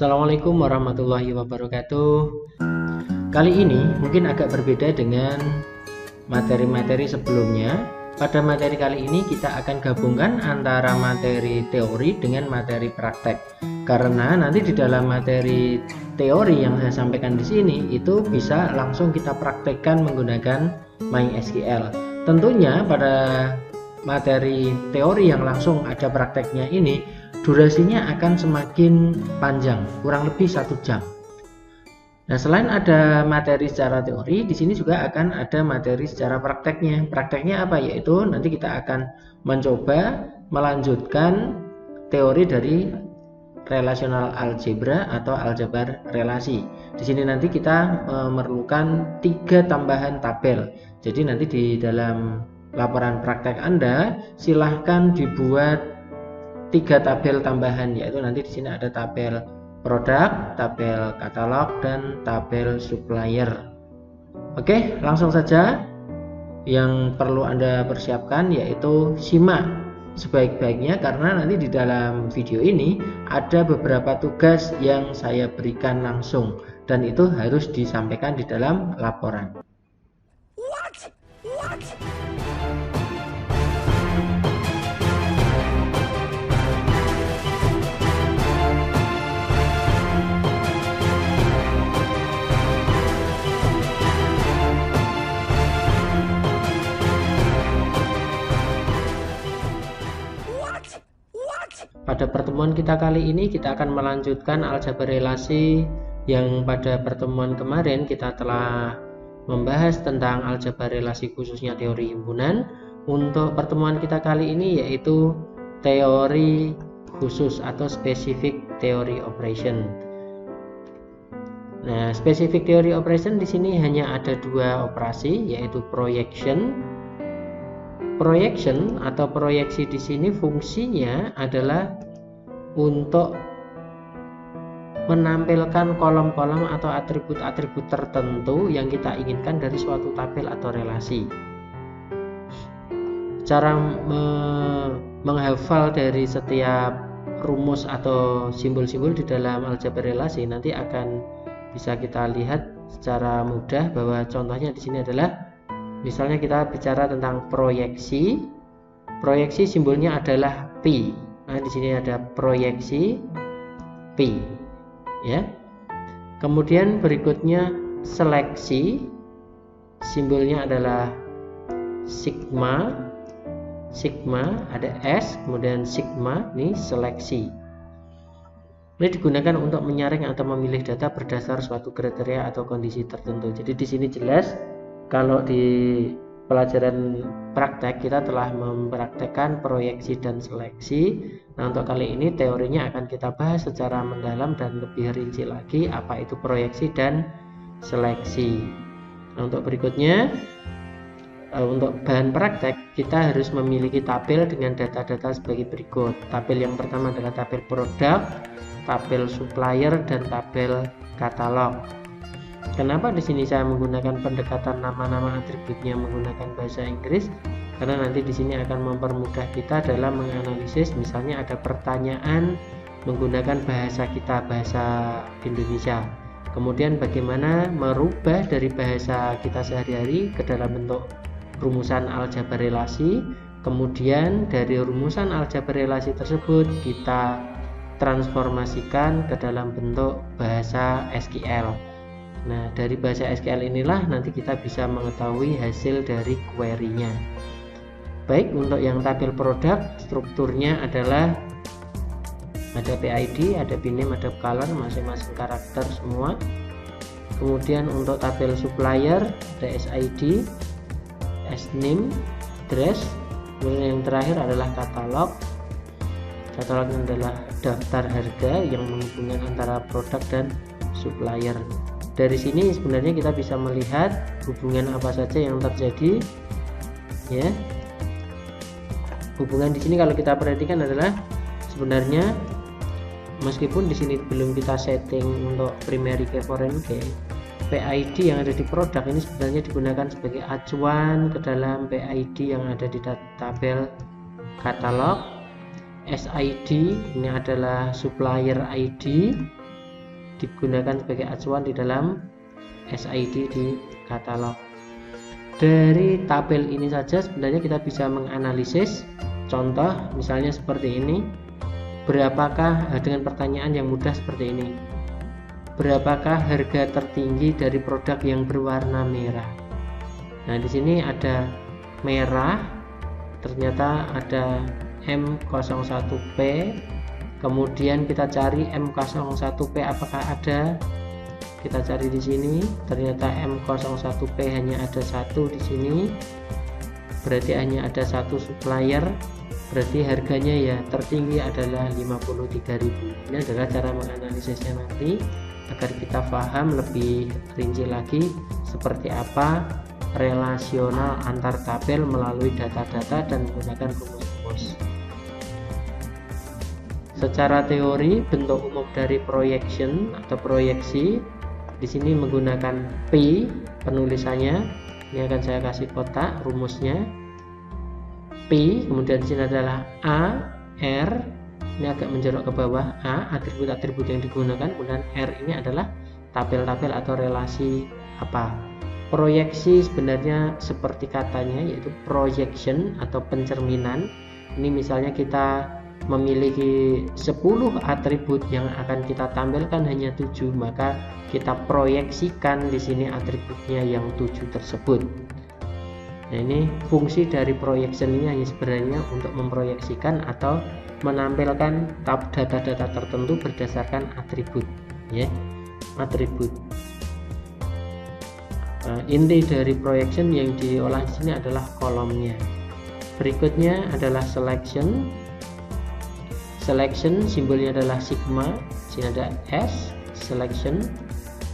Assalamualaikum warahmatullahi wabarakatuh. Kali ini mungkin agak berbeda dengan materi-materi sebelumnya. Pada materi kali ini kita akan gabungkan antara materi teori dengan materi praktek. Karena nanti di dalam materi teori yang saya sampaikan di sini itu bisa langsung kita praktekkan menggunakan MySQL. Tentunya pada materi teori yang langsung ada prakteknya ini durasinya akan semakin panjang, kurang lebih 1 jam. Nah, selain ada materi secara teori, di sini juga akan ada materi secara prakteknya. Prakteknya apa? Yaitu nanti kita akan mencoba melanjutkan teori dari relational algebra atau aljabar relasi. Di sini nanti kita memerlukan 3 tambahan tabel. Jadi nanti di dalam laporan praktek Anda silahkan dibuat 3 tabel tambahan, yaitu nanti di sini ada tabel produk, tabel katalog, dan tabel supplier. Oke, langsung saja. Yang perlu Anda persiapkan yaitu simak sebaik-baiknya, karena nanti di dalam video ini ada beberapa tugas yang saya berikan langsung dan itu harus disampaikan di dalam laporan. What? Pada pertemuan kita kali ini kita akan melanjutkan aljabar relasi yang pada pertemuan kemarin kita telah membahas tentang aljabar relasi khususnya teori himpunan. Untuk pertemuan kita kali ini yaitu teori khusus atau specific theory operation. Nah, specific theory operation di sini hanya ada 2 operasi, yaitu projection. Projection atau proyeksi di sini fungsinya adalah untuk menampilkan kolom-kolom atau atribut-atribut tertentu yang kita inginkan dari suatu tabel atau relasi. Cara menghafal dari setiap rumus atau simbol-simbol di dalam aljabar relasi nanti akan bisa kita lihat secara mudah, bahwa contohnya di sini adalah misalnya kita bicara tentang proyeksi. Proyeksi simbolnya adalah P. Nah, di sini ada proyeksi P, ya. Kemudian berikutnya seleksi, simbolnya adalah sigma. Sigma ada S, kemudian sigma, ini seleksi. Ini digunakan untuk menyaring atau memilih data berdasar suatu kriteria atau kondisi tertentu. Jadi di sini jelas kalau di pelajaran praktek kita telah mempraktekkan proyeksi dan seleksi. Nah, untuk kali ini teorinya akan kita bahas secara mendalam dan lebih rinci lagi apa itu proyeksi dan seleksi. Nah, untuk berikutnya, untuk bahan praktek kita harus memiliki tabel dengan data-data sebagai berikut. Tabel yang pertama adalah tabel produk, tabel supplier, dan tabel katalog. Kenapa di sini saya menggunakan pendekatan nama-nama atributnya menggunakan bahasa Inggris? Karena nanti di sini akan mempermudah kita dalam menganalisis. Misalnya ada pertanyaan menggunakan bahasa kita, bahasa Indonesia. Kemudian bagaimana merubah dari bahasa kita sehari-hari ke dalam bentuk rumusan aljabar relasi. Kemudian dari rumusan aljabar relasi tersebut kita transformasikan ke dalam bentuk bahasa SQL. Nah, dari bahasa SQL inilah nanti kita bisa mengetahui hasil dari query-nya. Baik, untuk yang tabel produk, strukturnya adalah ada PID, ada BName, ada color, masing-masing karakter semua. Kemudian untuk tabel supplier ada SID, SNAME, address. Kemudian yang terakhir adalah katalog. Katalog adalah daftar harga yang menghubungkan antara produk dan supplier. Dari sini sebenarnya kita bisa melihat hubungan apa saja yang terjadi, ya. Hubungan di sini kalau kita perhatikan adalah sebenarnya meskipun di sini belum kita setting untuk primary key, foreign key, PID yang ada di produk ini sebenarnya digunakan sebagai acuan ke dalam PID yang ada di tabel katalog. SID ini adalah supplier ID, digunakan sebagai acuan di dalam SID di katalog. Dari tabel ini saja sebenarnya kita bisa menganalisis contoh, misalnya seperti ini. Berapakah, dengan pertanyaan yang mudah seperti ini, berapakah harga tertinggi dari produk yang berwarna merah? Nah, di sini ada merah, ternyata ada M01P, kemudian kita cari M01P apakah ada, kita cari di sini, ternyata M01P hanya ada satu di sini, berarti hanya ada satu supplier, berarti harganya ya tertinggi adalah 53.000. Ini adalah cara menganalisisnya nanti agar kita paham lebih rinci lagi seperti apa relasional antar tabel melalui data-data dan menggunakan rumus-rumus. Secara teori, bentuk umum dari projection atau proyeksi di sini menggunakan P penulisannya. Ini akan saya kasih kotak rumusnya. P, kemudian di sini adalah A, R, ini agak menjorok ke bawah, A atribut-atribut yang digunakan, kemudian R ini adalah tabel-tabel atau relasi apa. Proyeksi sebenarnya seperti katanya, yaitu projection atau pencerminan. Ini misalnya kita memiliki 10 atribut yang akan kita tampilkan hanya 7, maka kita proyeksikan di sini atributnya yang 7 tersebut. Nah, ini fungsi dari projection ini hanya sebenarnya untuk memproyeksikan atau menampilkan data-data tertentu berdasarkan atribut, ya, atribut. Nah, inti dari projection yang diolah di sini adalah kolomnya. Berikutnya adalah selection. Selection simbolnya adalah sigma. Di sini ada S, selection,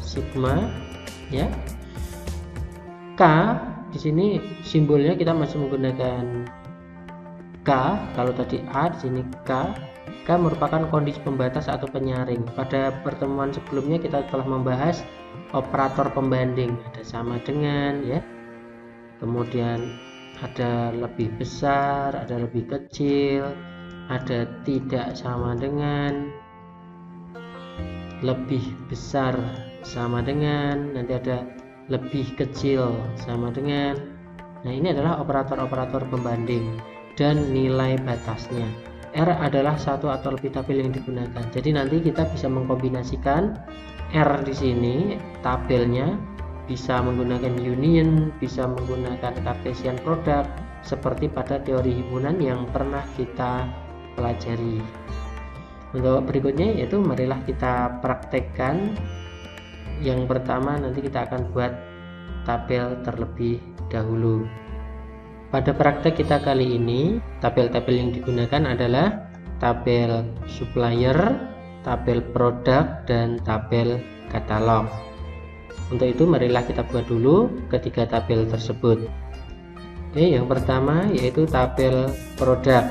sigma, ya. K di sini simbolnya kita masih menggunakan K. Kalau tadi A, di sini K. K merupakan kondisi pembatas atau penyaring. Pada pertemuan sebelumnya kita telah membahas operator pembanding, ada sama dengan, ya. Kemudian ada lebih besar, ada lebih kecil, ada tidak sama dengan, lebih besar sama dengan, nanti ada lebih kecil sama dengan. Nah, ini adalah operator-operator pembanding dan nilai batasnya. R adalah satu atau lebih tabel yang digunakan. Jadi nanti kita bisa mengkombinasikan R di sini tabelnya, bisa menggunakan union, bisa menggunakan Cartesian product seperti pada teori himpunan yang pernah kita pelajari. Untuk berikutnya yaitu marilah kita praktekkan. Yang pertama nanti kita akan buat tabel terlebih dahulu. Pada praktek kita kali ini, tabel-tabel yang digunakan adalah tabel supplier, tabel produk, dan tabel katalog. Untuk itu marilah kita buat dulu ketiga tabel tersebut. Oke, yang pertama yaitu tabel produk.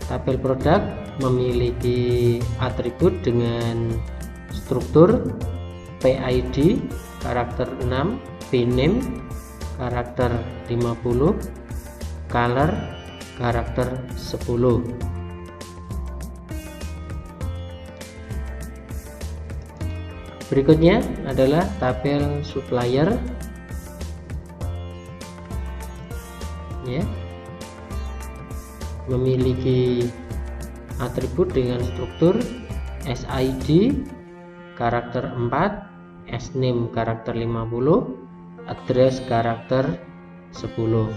Tabel produk memiliki atribut dengan struktur PID karakter 6, PName karakter 50, color karakter 10. Berikutnya adalah tabel supplier, ya, memiliki atribut dengan struktur SID karakter 4, sname karakter 50, address karakter 10.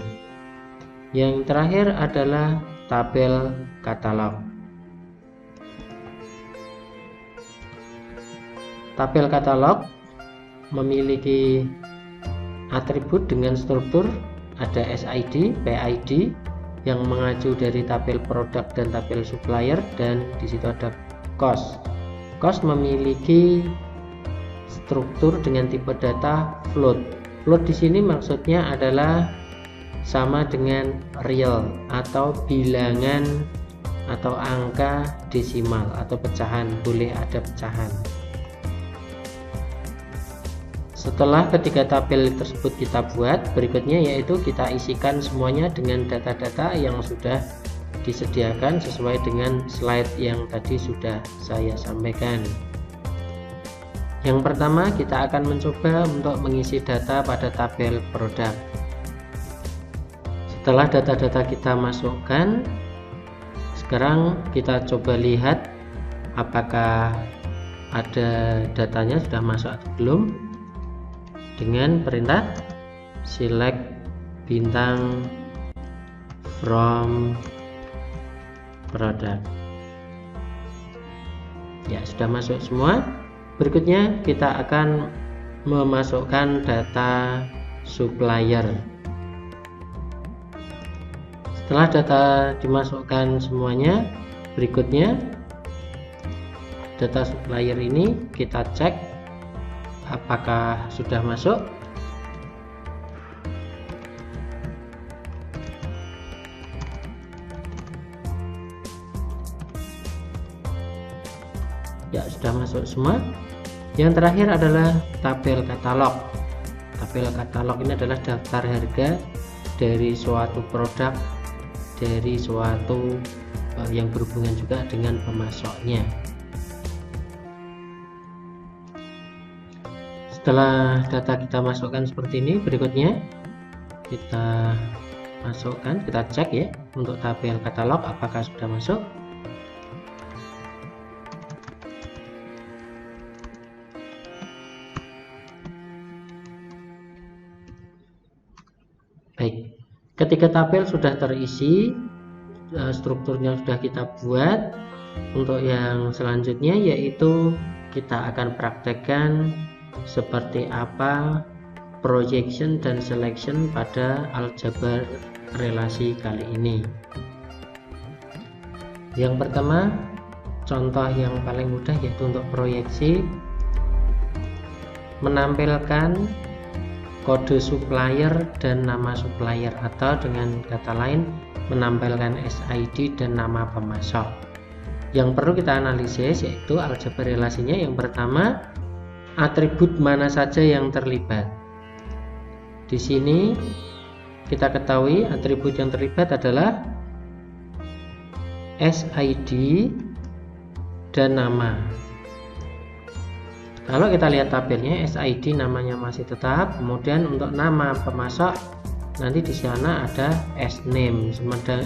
Yang terakhir adalah tabel katalog. Tabel katalog memiliki atribut dengan struktur ada SID, PID yang mengacu dari tabel produk dan tabel supplier, dan di situ ada cost. Cost memiliki struktur dengan tipe data float. Float di sini maksudnya adalah sama dengan real atau bilangan atau angka desimal atau pecahan, boleh ada pecahan. Setelah ketiga tabel tersebut kita buat, berikutnya yaitu kita isikan semuanya dengan data-data yang sudah disediakan sesuai dengan slide yang tadi sudah saya sampaikan. Yang pertama, kita akan mencoba untuk mengisi data pada tabel produk. Setelah data-data kita masukkan, sekarang kita coba lihat apakah ada datanya sudah masuk atau belum dengan perintah select bintang from product. Ya, sudah masuk semua. Berikutnya kita akan memasukkan data supplier. Setelah data dimasukkan semuanya, berikutnya data supplier ini kita cek apakah sudah masuk. Ya, sudah masuk semua. Yang terakhir adalah tabel katalog. Tabel katalog ini adalah daftar harga dari suatu produk, dari suatu yang berhubungan juga dengan pemasoknya. Setelah data kita masukkan seperti ini, berikutnya kita masukkan, kita cek ya untuk tabel katalog apakah sudah masuk. Baik, ketika tabel sudah terisi, strukturnya sudah kita buat. Untuk yang selanjutnya yaitu kita akan praktekkan seperti apa projection dan selection pada aljabar relasi kali ini. Yang pertama, contoh yang paling mudah yaitu untuk proyeksi, menampilkan kode supplier dan nama supplier, atau dengan kata lain menampilkan SID dan nama pemasok. Yang perlu kita analisis yaitu aljabar relasinya. Yang pertama, atribut mana saja yang terlibat. Di sini kita ketahui atribut yang terlibat adalah SID dan nama. Kalau kita lihat tabelnya, SID namanya masih tetap, kemudian untuk nama pemasok nanti di sana ada sname,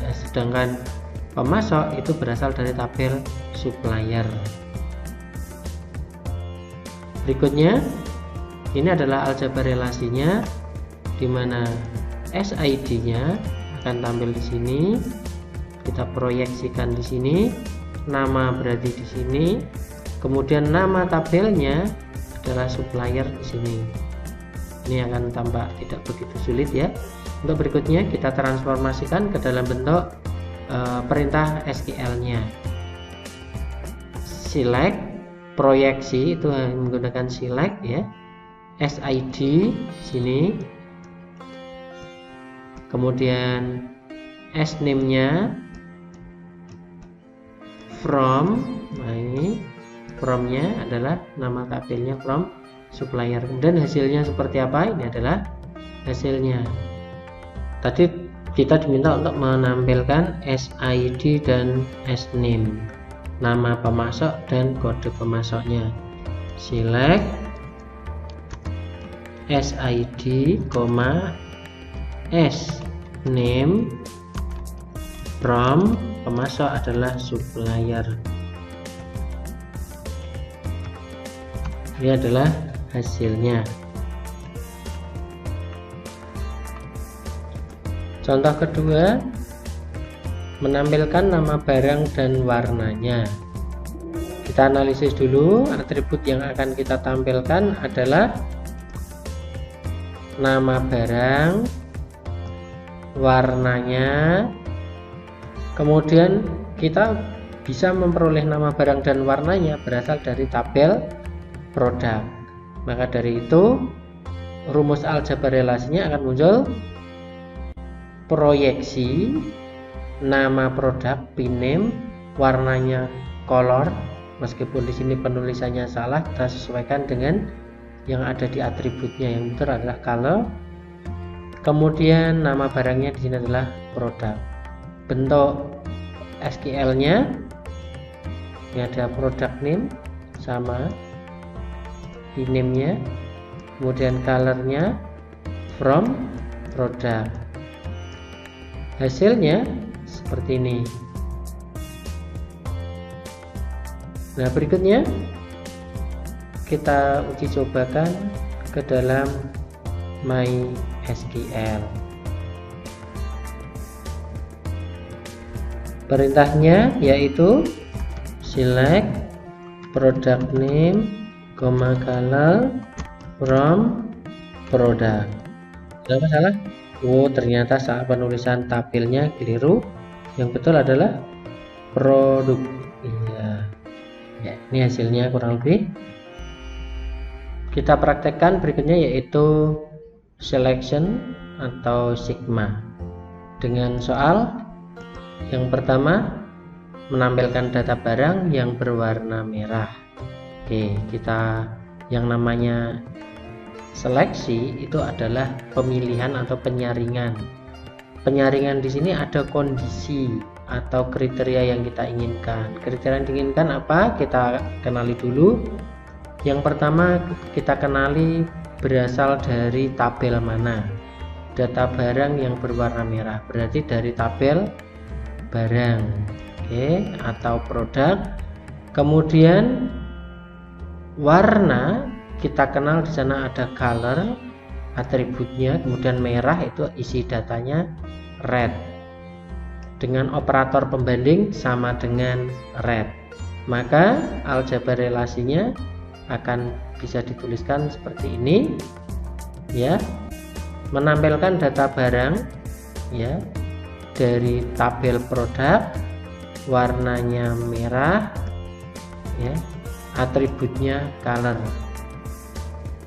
sedangkan pemasok itu berasal dari tabel supplier. Berikutnya, ini adalah aljabar relasinya, di mana SID-nya akan tampil di sini. Kita proyeksikan di sini, nama berarti di sini. Kemudian nama tabelnya adalah supplier di sini. Ini akan tampak tidak begitu sulit ya. Untuk berikutnya kita transformasikan ke dalam bentuk perintah SQL-nya. Select, proyeksi itu menggunakan select ya. SID sini. Kemudian sname-nya, from, nah ini from-nya adalah nama tabelnya from supplier. Kemudian hasilnya seperti apa? Ini adalah hasilnya. Tadi kita diminta untuk menampilkan SID dan sname, nama pemasok dan kode pemasoknya. Select SID, sname, from, pemasok adalah supplier. Ini adalah hasilnya. Contoh kedua, menampilkan nama barang dan warnanya. Kita analisis dulu. Atribut yang akan kita tampilkan adalah nama barang, warnanya. Kemudian kita bisa memperoleh nama barang dan warnanya berasal dari tabel produk. Maka dari itu rumus aljabar relasinya akan muncul proyeksi, nama produk piname, warnanya color. Meskipun di sini penulisannya salah, kita sesuaikan dengan yang ada di atributnya. Yang betul adalah color. Kemudian nama barangnya di sini adalah produk. Bentuk SQL-nya. Ini ada product name sama di name-nya, kemudian color-nya from product. Hasilnya seperti ini. Nah, berikutnya kita uji cobakan ke dalam MySQL. Perintahnya yaitu select product name, color from product. Ada masalah? Oh, ternyata saat penulisan tabelnya keliru. Yang betul adalah produk. Iya. Ya, ini hasilnya kurang lebih. Kita praktekkan berikutnya yaitu selection atau sigma dengan soal yang pertama, menampilkan data barang yang berwarna merah. Oke, kita yang namanya seleksi itu adalah pemilihan atau penyaringan. Penyaringan di sini ada kondisi atau kriteria yang kita inginkan. Kriteria yang diinginkan apa? Kita kenali dulu. Yang pertama kita kenali berasal dari tabel mana. Data barang yang berwarna merah berarti dari tabel barang, oke, atau produk. Kemudian warna kita kenal di sana ada color, atributnya, kemudian merah itu isi datanya red. Dengan operator pembanding sama dengan red, maka aljabar relasinya akan bisa dituliskan seperti ini, ya, menampilkan data barang, ya, dari tabel produk, warnanya merah, ya, atributnya color.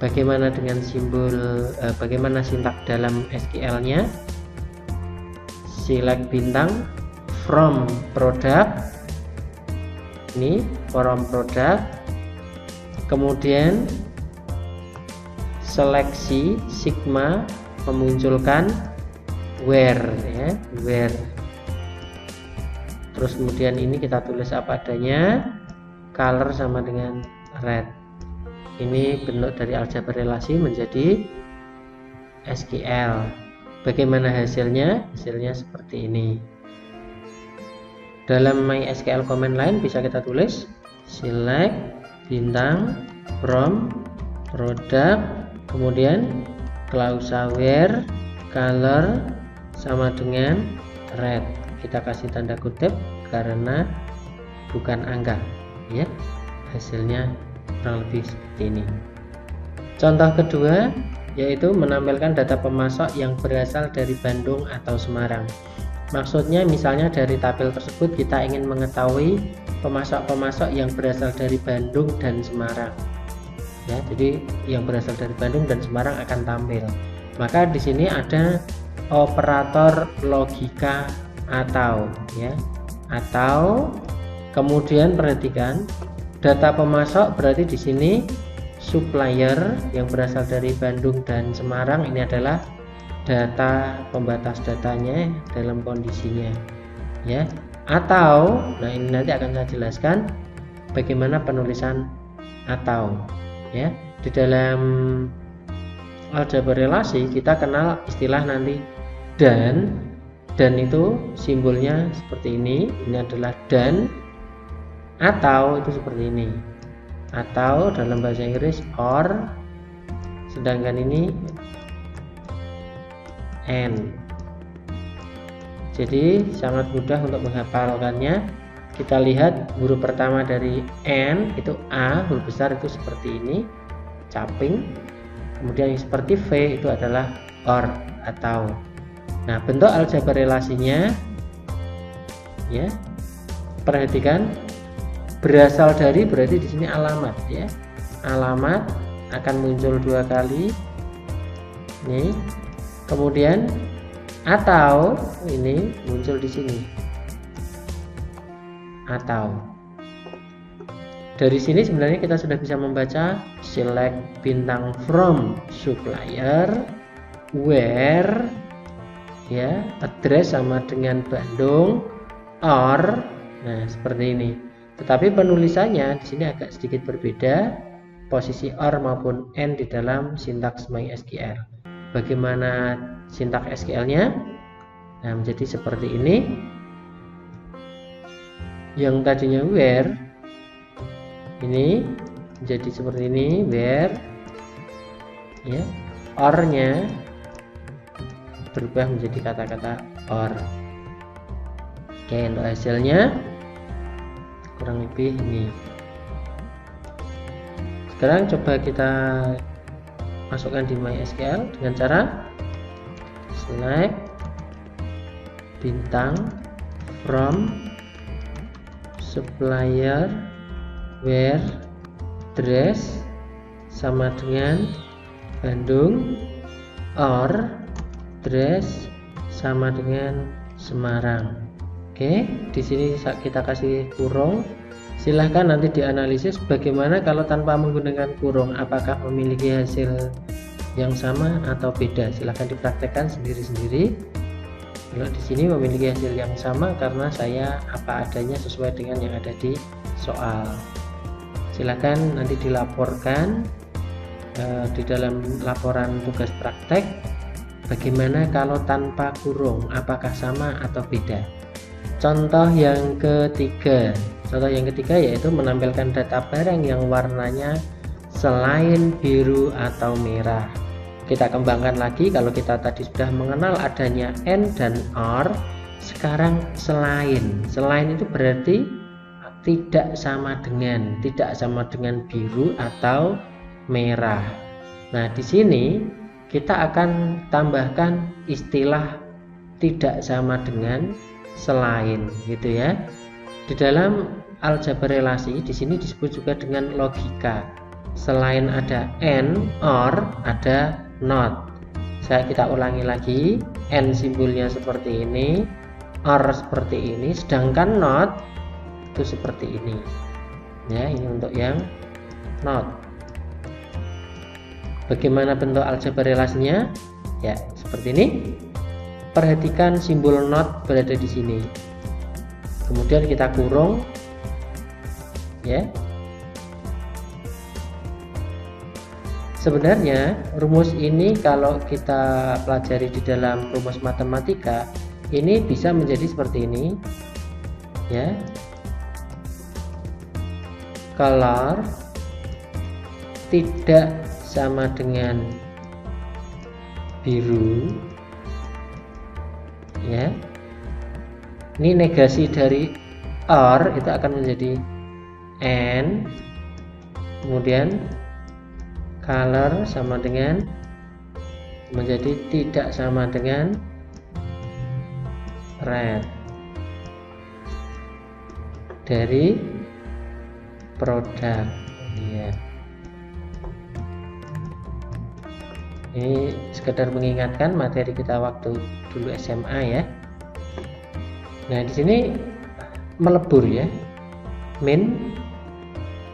Bagaimana dengan simbol, bagaimana sintak dalam SQL-nya? Select bintang from product, ini from product, kemudian seleksi sigma memunculkan where, ya, where. Terus kemudian ini kita tulis apa adanya, color sama dengan red. Ini bentuk dari aljabar relasi menjadi SQL. Bagaimana hasilnya? Hasilnya seperti ini. Dalam MySQL command line bisa kita tulis select bintang from product, kemudian klausa where color sama dengan red. Kita kasih tanda kutip karena bukan angka, ya. Hasilnya kurang lebih seperti ini. Contoh kedua yaitu menampilkan data pemasok yang berasal dari Bandung atau Semarang. Maksudnya misalnya dari tabel tersebut kita ingin mengetahui pemasok-pemasok yang berasal dari Bandung dan Semarang. Ya, jadi yang berasal dari Bandung dan Semarang akan tampil. Maka di sini ada operator logika atau, ya, atau kemudian perhatikan data pemasok berarti di sini supplier yang berasal dari Bandung dan Semarang ini adalah data pembatas datanya dalam kondisinya, ya. Atau, nah ini nanti akan saya jelaskan bagaimana penulisan atau, ya. Di dalam aljabar relasi kita kenal istilah nanti dan itu simbolnya seperti ini adalah dan, atau itu seperti ini, atau dalam bahasa Inggris or, sedangkan ini and. Jadi sangat mudah untuk menghafalkannya. Kita lihat huruf pertama dari and itu A, huruf besar itu seperti ini, caping. Kemudian yang seperti V itu adalah or atau. Nah, bentuk aljabar relasinya, ya, perhatikan berasal dari berarti di sini alamat, ya. Alamat akan muncul dua kali. Nih. Kemudian atau ini muncul di sini. Atau. Dari sini sebenarnya kita sudah bisa membaca select bintang from supplier where, ya, address sama dengan Bandung, or. Nah, seperti ini. Tetapi penulisannya di sini agak sedikit berbeda, posisi or maupun and di dalam sintaks MySQL. Bagaimana sintaks SQL-nya? Nah, menjadi seperti ini. Yang tadinya where, ini menjadi seperti ini, where, ya, or-nya berubah menjadi kata-kata or. Oke, untuk hasilnya kurang lebih ini. Sekarang coba kita masukkan di MySQL dengan cara select bintang from supplier where address sama dengan Bandung or address sama dengan Semarang. Oke, di sini kita kasih kurung. Silahkan nanti dianalisis bagaimana kalau tanpa menggunakan kurung, apakah memiliki hasil yang sama atau beda. Silahkan dipraktekkan sendiri-sendiri. Kalau di sini memiliki hasil yang sama karena saya apa adanya sesuai dengan yang ada di soal. Silahkan nanti dilaporkan di dalam laporan tugas praktek bagaimana kalau tanpa kurung, apakah sama atau beda. Contoh yang ketiga yaitu menampilkan data barang yang warnanya selain biru atau merah. Kita kembangkan lagi, kalau kita tadi sudah mengenal adanya and dan or, sekarang selain itu berarti tidak sama dengan biru atau merah. Nah, di sini kita akan tambahkan istilah tidak sama dengan selain, gitu ya. Di dalam aljabar relasi di sini disebut juga dengan logika. Selain ada and, or, ada not. Kita ulangi lagi, and simbolnya seperti ini, or seperti ini, sedangkan not itu seperti ini. Ya, ini untuk yang not. Bagaimana bentuk aljabar relasinya? Ya, seperti ini. Perhatikan simbol not berada di sini. Kemudian kita kurung, ya. Sebenarnya rumus ini kalau kita pelajari di dalam rumus matematika, ini bisa menjadi seperti ini, ya. Color tidak sama dengan biru, ya. Ini negasi dari or itu akan menjadi and, kemudian color sama dengan menjadi tidak sama dengan red dari produk, ya. Ini sekedar mengingatkan materi kita waktu dulu SMA, ya. Nah, di sini melebur, ya, min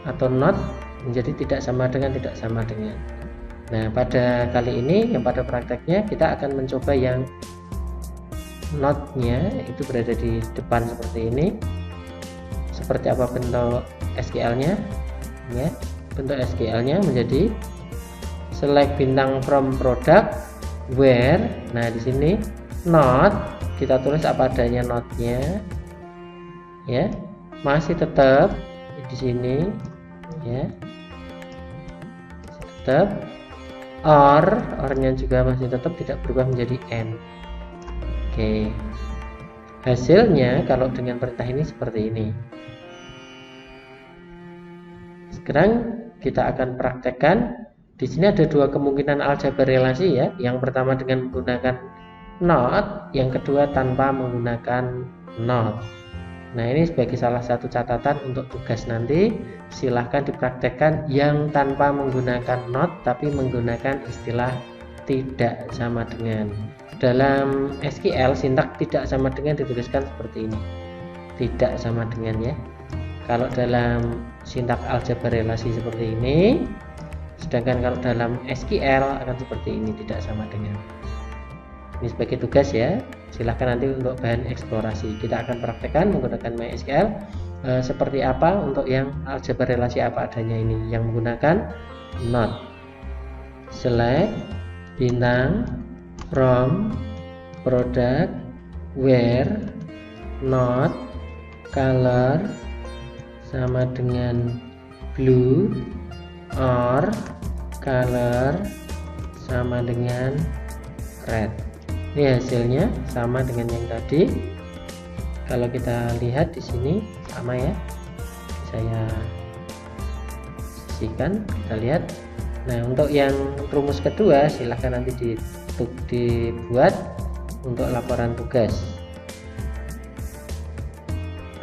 atau not menjadi tidak sama dengan. Nah, pada kali ini yang pada prakteknya kita akan mencoba yang not-nya itu berada di depan seperti ini. Seperti apa bentuk SQL-nya? Ya, bentuk SQL-nya menjadi select bintang from product where. Nah, di sini not kita tulis apa adanya not-nya, ya, masih tetap di sini, ya, masih tetap or-nya juga masih tetap tidak berubah menjadi and. Oke, hasilnya kalau dengan perintah ini seperti ini. Sekarang kita akan praktekkan. Di sini ada dua kemungkinan aljabar relasi, ya. Yang pertama dengan menggunakan not, yang kedua tanpa menggunakan not. Nah, ini sebagai salah satu catatan untuk tugas nanti. Silahkan dipraktekkan yang tanpa menggunakan not tapi menggunakan istilah tidak sama dengan. Dalam SQL sintak tidak sama dengan dituliskan seperti ini, tidak sama dengan, ya. Kalau dalam sintak aljabar relasi seperti ini, sedangkan kalau dalam SQL akan seperti ini, tidak sama dengan. Ini sebagai tugas ya, silahkan nanti untuk bahan eksplorasi. Kita akan praktekkan menggunakan MySQL seperti apa untuk yang aljabar relasi apa adanya ini, yang menggunakan not, select, bintang, from, product, where, not, color sama dengan blue, or color sama dengan red. Ini hasilnya sama dengan yang tadi. Kalau kita lihat di sini sama ya, saya sisihkan, kita lihat. Nah, untuk yang rumus kedua silahkan nanti dibuat untuk laporan tugas.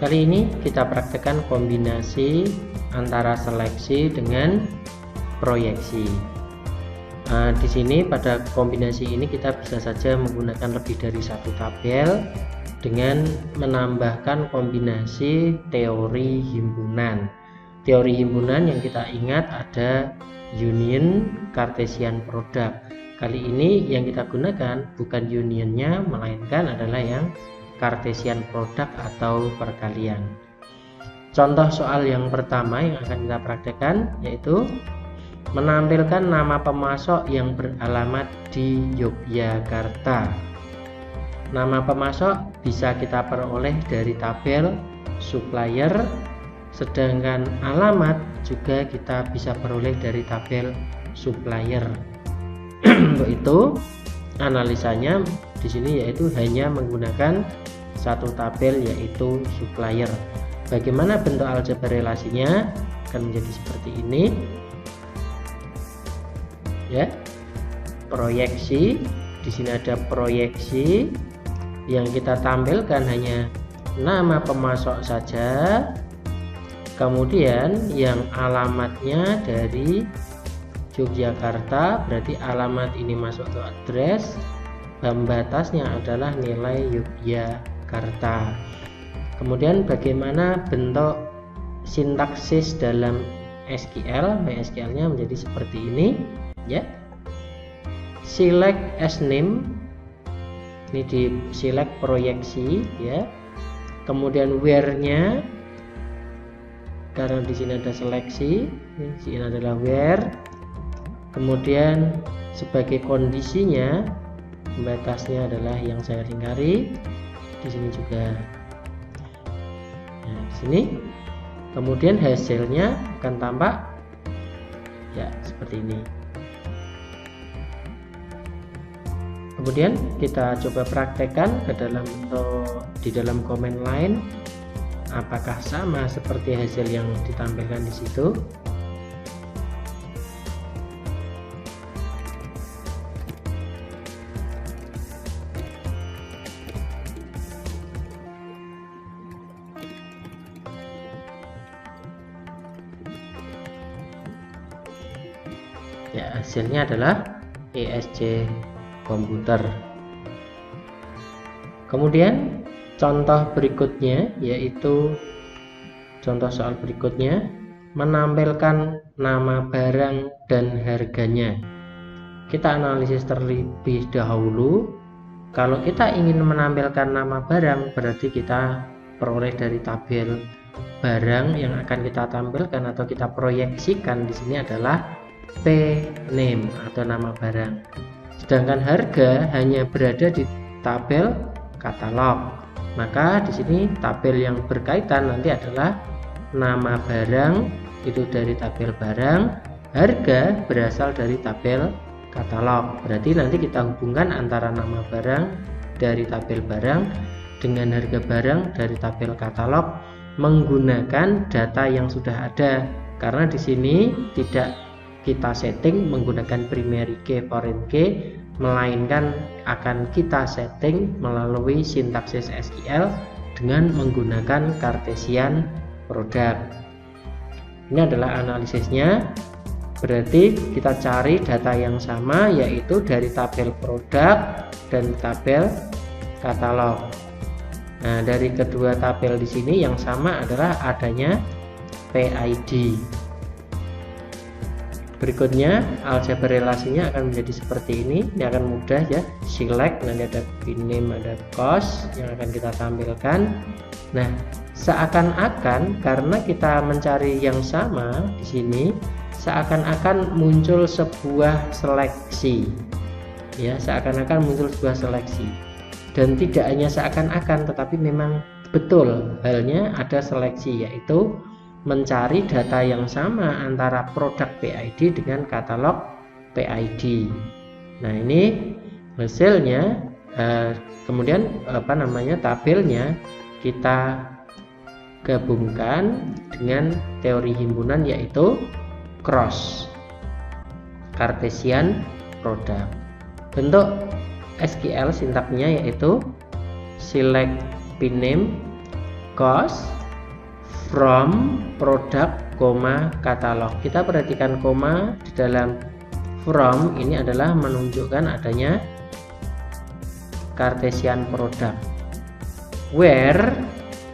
Kali ini kita praktekkan kombinasi antara seleksi dengan proyeksi. Nah, di sini pada kombinasi ini kita bisa saja menggunakan lebih dari satu tabel dengan menambahkan kombinasi teori himpunan. Teori himpunan yang kita ingat ada union, Cartesian product. Kali ini yang kita gunakan bukan unionnya, melainkan adalah yang Cartesian product atau perkalian. Contoh soal yang pertama yang akan kita praktekkan yaitu menampilkan nama pemasok yang beralamat di Yogyakarta. Nama pemasok bisa kita peroleh dari tabel supplier, sedangkan alamat juga kita bisa peroleh dari tabel supplier. Untuk itu analisanya di sini yaitu hanya menggunakan satu tabel yaitu supplier. Bagaimana bentuk aljabar relasinya? Akan menjadi seperti ini. Ya, proyeksi. Di sini ada proyeksi yang kita tampilkan hanya nama pemasok saja. Kemudian yang alamatnya dari Yogyakarta, berarti alamat ini masuk ke address. Batasnya adalah nilai Yogyakarta. Kemudian bagaimana bentuk sintaksis dalam SQL? MySQL-nya menjadi seperti ini. Ya, select as name, ini di select proyeksi ya. Kemudian where-nya, karena di sini ada seleksi, di sini adalah where. Kemudian sebagai kondisinya, batasnya adalah yang saya lingkari. Di sini juga, nah, di sini. Kemudian hasilnya akan tampak ya seperti ini. Kemudian kita coba praktekkan di dalam komen lain, apakah sama seperti hasil yang ditampilkan di situ. Ya, hasilnya adalah ESC komputer. Kemudian contoh berikutnya yaitu contoh soal berikutnya menampilkan nama barang dan harganya. Kita analisis terlebih dahulu. Kalau kita ingin menampilkan nama barang, berarti kita peroleh dari tabel barang. Yang akan kita tampilkan atau kita proyeksikan di sini adalah P name atau nama barang. Sedangkan harga hanya berada di tabel katalog. Maka di sini tabel yang berkaitan nanti adalah nama barang itu dari tabel barang, harga berasal dari tabel katalog. Berarti nanti kita hubungkan antara nama barang dari tabel barang dengan harga barang dari tabel katalog menggunakan data yang sudah ada. Karena di sini tidak kita setting menggunakan primary key, foreign key, melainkan akan kita setting melalui sintaksis SQL dengan menggunakan Cartesian product. Ini adalah analisisnya. Berarti kita cari data yang sama yaitu dari tabel produk dan tabel katalog. Nah, dari kedua tabel di sini yang sama adalah adanya PID. Berikutnya aljabar relasinya akan menjadi seperti ini. Ini akan mudah ya, select, nanti ada name, ada cost yang akan kita tampilkan. Nah, seakan-akan karena kita mencari yang sama di sini, seakan-akan muncul sebuah seleksi. Ya, seakan-akan muncul sebuah seleksi. Dan tidak hanya seakan-akan, tetapi memang betul halnya ada seleksi, yaitu mencari data yang sama antara produk PID dengan katalog PID. Nah, ini hasilnya, kemudian tabelnya kita gabungkan dengan teori himpunan, yaitu cross Cartesian product. Bentuk SQL sintaknya yaitu select name cost from product, katalog. Kita perhatikan koma di dalam from ini adalah menunjukkan adanya Cartesian product. Where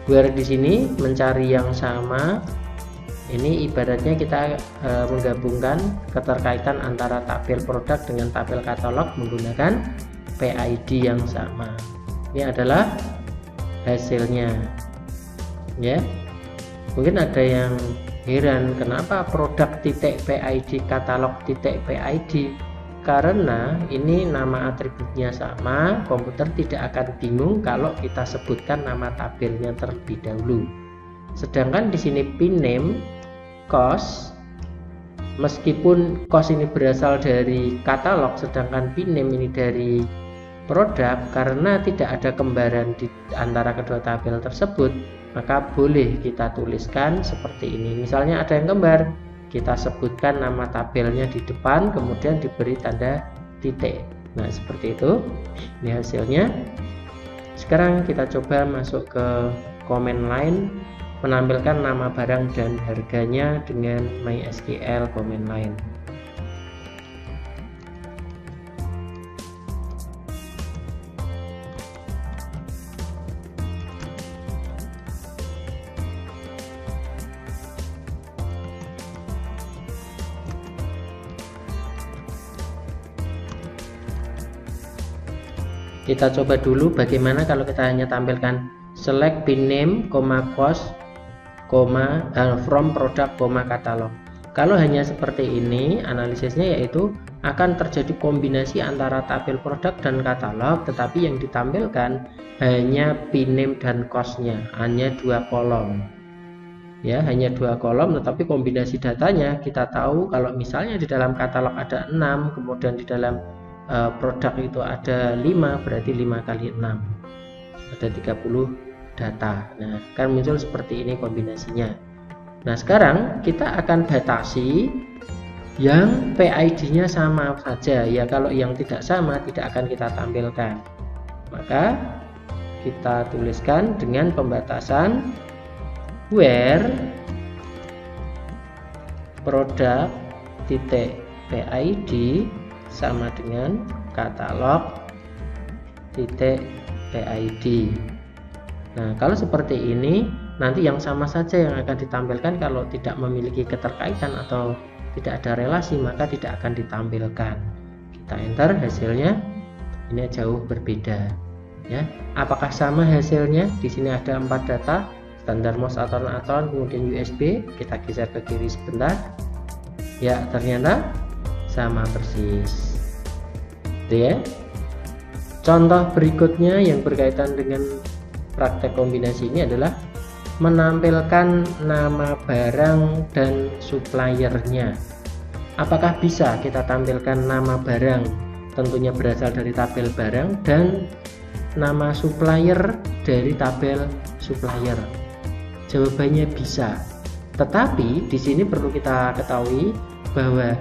di sini mencari yang sama. Ini ibaratnya kita menggabungkan keterkaitan antara tabel produk dengan tabel katalog menggunakan PID yang sama. Ini adalah hasilnya. Ya. Mungkin ada yang heran kenapa produk .pid katalog .pid, karena ini nama atributnya sama, komputer tidak akan bingung kalau kita sebutkan nama tabelnya terlebih dahulu. Sedangkan di sini name cost, meskipun cost ini berasal dari katalog, sedangkan name ini dari produk, karena tidak ada kembaran di antara kedua tabel tersebut, maka boleh kita tuliskan seperti ini. Misalnya ada yang kembar, kita sebutkan nama tabelnya di depan, kemudian diberi tanda titik. Nah, seperti itu. Ini hasilnya. Sekarang kita coba masuk ke command line, menampilkan nama barang dan harganya dengan MySQL command line. Kita coba dulu bagaimana kalau kita hanya tampilkan select name, cost, from product, katalog. Kalau hanya seperti ini, analisisnya yaitu akan terjadi kombinasi antara tabel produk dan katalog, tetapi yang ditampilkan hanya name dan cost-nya, hanya 2 kolom. Ya, hanya 2 kolom, tetapi kombinasi datanya kita tahu kalau misalnya di dalam katalog ada 6, kemudian di dalam produk itu ada 5, berarti 5 kali 6 ada 30 data. Nah, kan muncul seperti ini kombinasinya. Nah, sekarang kita akan batasi yang PID nya sama saja ya. Kalau yang tidak sama tidak akan kita tampilkan, maka kita tuliskan dengan pembatasan where produk .pid sama dengan katalog .pid. Nah, kalau seperti ini nanti yang sama saja yang akan ditampilkan. Kalau tidak memiliki keterkaitan atau tidak ada relasi, maka tidak akan ditampilkan. Kita enter hasilnya, ini jauh berbeda ya. Apakah sama hasilnya? Di sini ada 4 data, standar MOS aton, kemudian USB. Kita geser ke kiri sebentar ya, ternyata sama persis. Itu ya. Contoh berikutnya yang berkaitan dengan praktek kombinasi ini adalah menampilkan nama barang dan suppliernya. Apakah bisa kita tampilkan nama barang, tentunya berasal dari tabel barang, dan nama supplier dari tabel supplier? Jawabannya bisa. Tetapi di sini perlu kita ketahui bahwa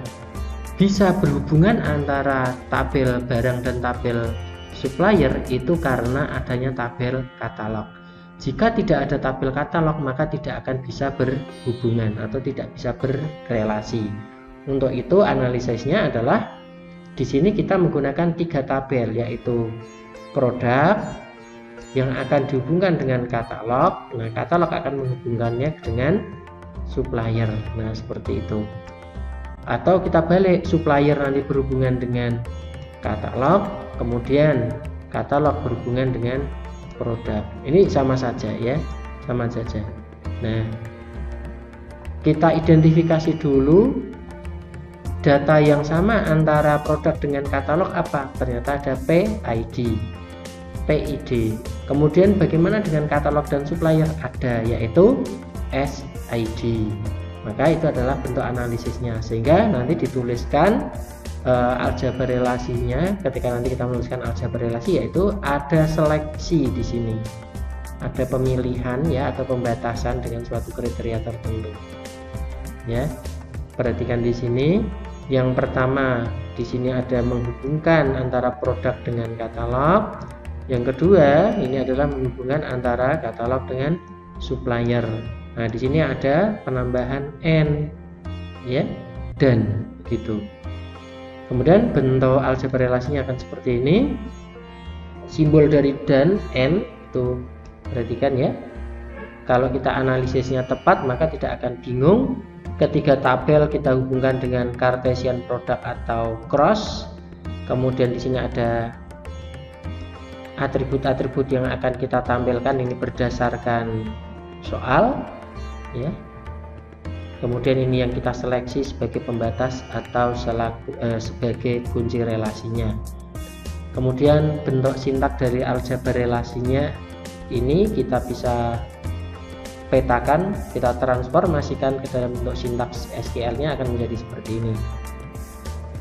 bisa berhubungan antara tabel barang dan tabel supplier itu karena adanya tabel katalog. Jika tidak ada tabel katalog, maka tidak akan bisa berhubungan atau tidak bisa berrelasi. Untuk itu analisisnya adalah di sini kita menggunakan 3 tabel, yaitu produk yang akan dihubungkan dengan katalog. Nah, katalog akan menghubungkannya dengan supplier. Nah, seperti itu. Atau kita balik, supplier nanti berhubungan dengan katalog, kemudian katalog berhubungan dengan produk. Ini sama saja ya, sama saja. Nah, kita identifikasi dulu data yang sama antara produk dengan katalog apa? Ternyata ada PID. Kemudian bagaimana dengan katalog dan supplier? Ada, yaitu SID. Maka itu adalah bentuk analisisnya, sehingga nanti dituliskan aljabar relasinya. Ketika nanti kita menuliskan aljabar relasi, yaitu ada seleksi di sini, ada pemilihan ya, atau pembatasan dengan suatu kriteria tertentu. Ya, perhatikan di sini. Yang pertama, di sini ada menghubungkan antara produk dengan katalog. Yang kedua, ini adalah menghubungkan antara katalog dengan supplier. Nah, di sini ada penambahan N ya, dan gitu. Kemudian bentuk aljabar relasinya akan seperti ini. Simbol dari dan N itu perhatikan ya. Kalau kita analisisnya tepat, maka tidak akan bingung. Ketika tabel kita hubungkan dengan Cartesian product atau cross. Kemudian di sini ada atribut-atribut yang akan kita tampilkan, ini berdasarkan soal ya. Kemudian ini yang kita seleksi sebagai pembatas atau sebagai kunci relasinya. Kemudian bentuk sintak dari aljabar relasinya ini kita bisa petakan, kita transformasikan ke dalam bentuk sintaks SQL-nya akan menjadi seperti ini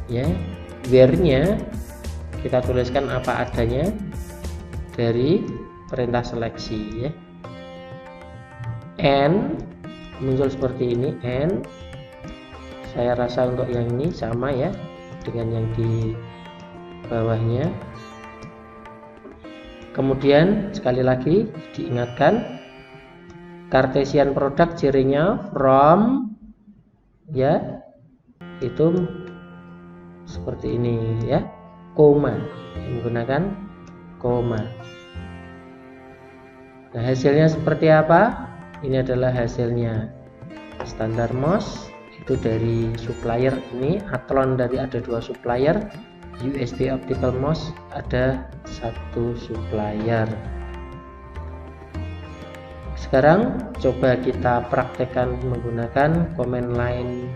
ya. Where-nya kita tuliskan apa adanya dari perintah seleksi ya. N muncul seperti ini, N. Saya rasa untuk yang ini sama ya dengan yang di bawahnya. Kemudian sekali lagi diingatkan, Cartesian product cirinya from ya, itu seperti ini ya, koma, menggunakan koma. Nah, hasilnya seperti apa? Ini adalah hasilnya standar MOS itu dari supplier ini, Athlon dari ada 2 supplier, USB optical mouse ada 1 supplier. Sekarang coba kita praktekkan menggunakan command line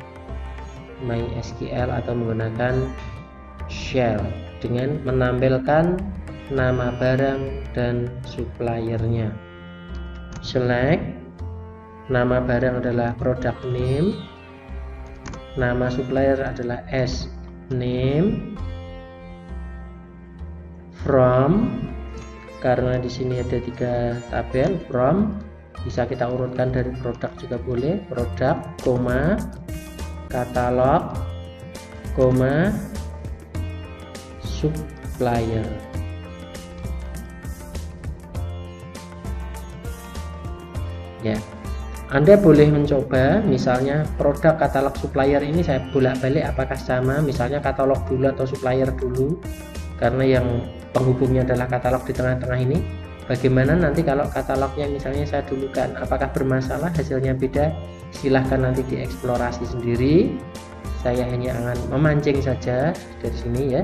MySQL atau menggunakan shell dengan menampilkan nama barang dan suppliernya. Select, nama barang adalah product name, nama supplier adalah S name, from, karena di sini ada 3 tabel, from bisa kita urutkan dari produk juga boleh, produk, koma, katalog, koma, supplier. Ya, Anda boleh mencoba misalnya produk, katalog, supplier ini saya bolak-balik apakah sama, misalnya katalog dulu atau supplier dulu, karena yang penghubungnya adalah katalog di tengah-tengah ini. Bagaimana nanti kalau katalognya misalnya saya dulukan, apakah bermasalah, hasilnya beda? Silahkan nanti dieksplorasi sendiri. Saya hanya akan memancing saja dari sini ya.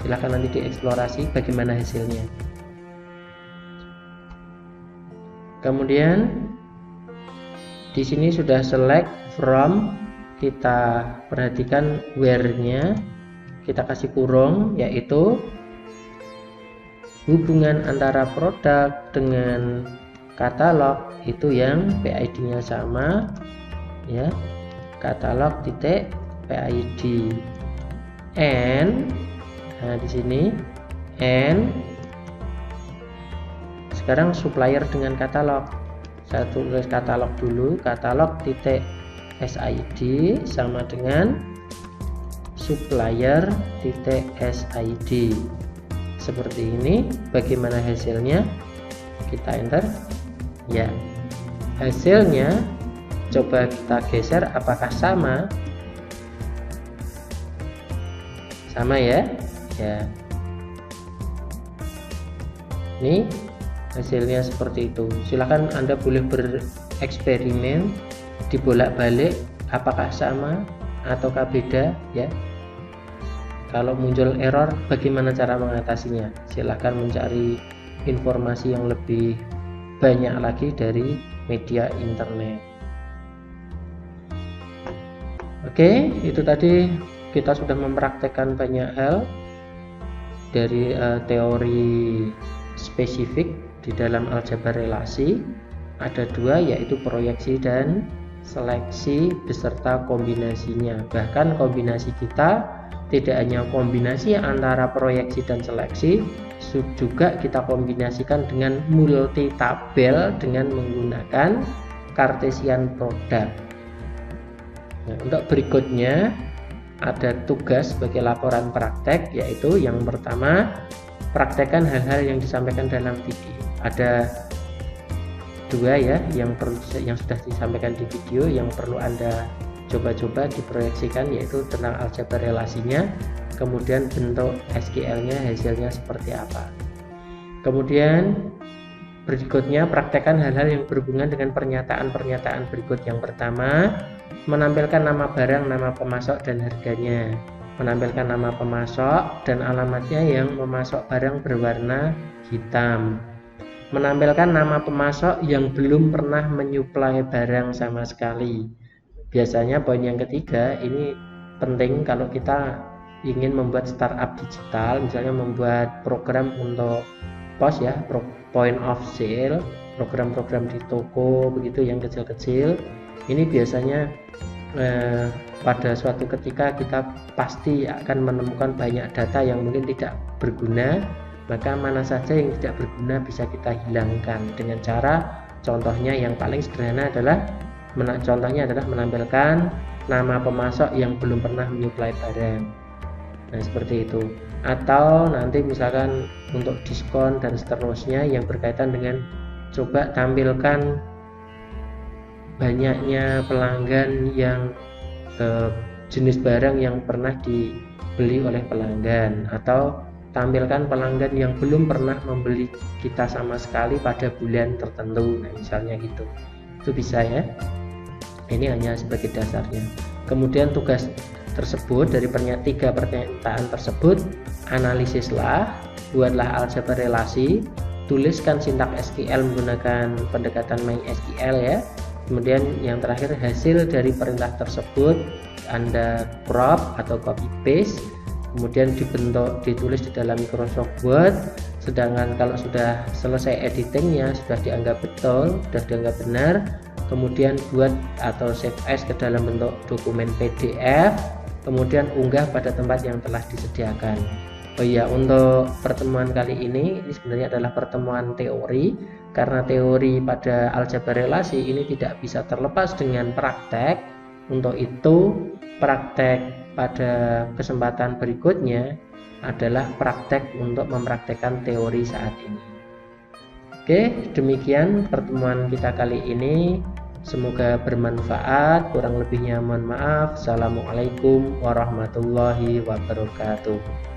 Silahkan nanti dieksplorasi bagaimana hasilnya. Kemudian di sini sudah select from, kita perhatikan where-nya, kita kasih kurung, yaitu hubungan antara produk dengan katalog itu yang PID-nya sama ya, katalog titik PID N. Nah, di sini N. Sekarang supplier dengan katalog, saya tulis katalog dulu, katalog titik SID sama dengan supplier titik SID. Seperti ini. Bagaimana hasilnya? Kita enter ya, hasilnya coba kita geser apakah sama. Sama ya. Ya, ini hasilnya seperti itu. Silahkan Anda boleh bereksperimen, dibolak-balik apakah sama ataukah beda ya. Kalau muncul error, bagaimana cara mengatasinya? Silahkan mencari informasi yang lebih banyak lagi dari media internet. Oke, itu tadi kita sudah mempraktekkan banyak hal dari teori spesifik di dalam aljabar relasi. Ada dua, yaitu proyeksi dan seleksi beserta kombinasinya. Bahkan kombinasi kita tidak hanya kombinasi antara proyeksi dan seleksi, juga kita kombinasikan dengan multi tabel dengan menggunakan Cartesian product. Nah, untuk berikutnya ada tugas sebagai laporan praktek, yaitu yang pertama, praktekkan hal-hal yang disampaikan dalam video. Ada dua ya yang sudah disampaikan di video yang perlu Anda coba-coba diproyeksikan, yaitu tentang aljabar relasinya, kemudian bentuk SQL-nya hasilnya seperti apa. Kemudian berikutnya praktekkan hal-hal yang berhubungan dengan pernyataan-pernyataan berikut. Yang pertama, menampilkan nama barang, nama pemasok dan harganya. Menampilkan nama pemasok dan alamatnya yang memasok barang berwarna hitam. Menampilkan nama pemasok yang belum pernah menyuplai barang sama sekali. Biasanya poin yang ketiga ini penting kalau kita ingin membuat startup digital, misalnya membuat program untuk POS ya, point of sale, program-program di toko begitu yang kecil-kecil. Ini biasanya pada suatu ketika kita pasti akan menemukan banyak data yang mungkin tidak berguna, maka mana saja yang tidak berguna bisa kita hilangkan dengan cara, contohnya yang paling sederhana adalah menampilkan nama pemasok yang belum pernah menyuplai barang. Nah, seperti itu. Atau nanti misalkan untuk diskon dan seterusnya yang berkaitan dengan, coba tampilkan banyaknya pelanggan yang jenis barang yang pernah dibeli oleh pelanggan, atau tampilkan pelanggan yang belum pernah membeli kita sama sekali pada bulan tertentu. Nah, misalnya gitu. Itu bisa ya. Ini hanya sebagai dasarnya. Kemudian tugas tersebut dari tiga pernyataan tersebut, analisislah, buatlah aljabar relasi, tuliskan sintaks SQL menggunakan pendekatan MySQL ya. Kemudian yang terakhir, hasil dari perintah tersebut Anda crop atau copy paste, kemudian ditulis di dalam Microsoft Word. Sedangkan kalau sudah selesai editingnya, sudah dianggap betul, sudah dianggap benar, kemudian buat atau save as ke dalam bentuk dokumen PDF, kemudian unggah pada tempat yang telah disediakan. Oh iya, untuk pertemuan kali ini sebenarnya adalah pertemuan teori, karena teori pada aljabar relasi ini tidak bisa terlepas dengan praktek. Untuk itu, praktek pada kesempatan berikutnya adalah praktek untuk mempraktekkan teori saat ini. Oke, demikian pertemuan kita kali ini. Semoga bermanfaat. Kurang lebihnya mohon maaf. Assalamualaikum warahmatullahi wabarakatuh.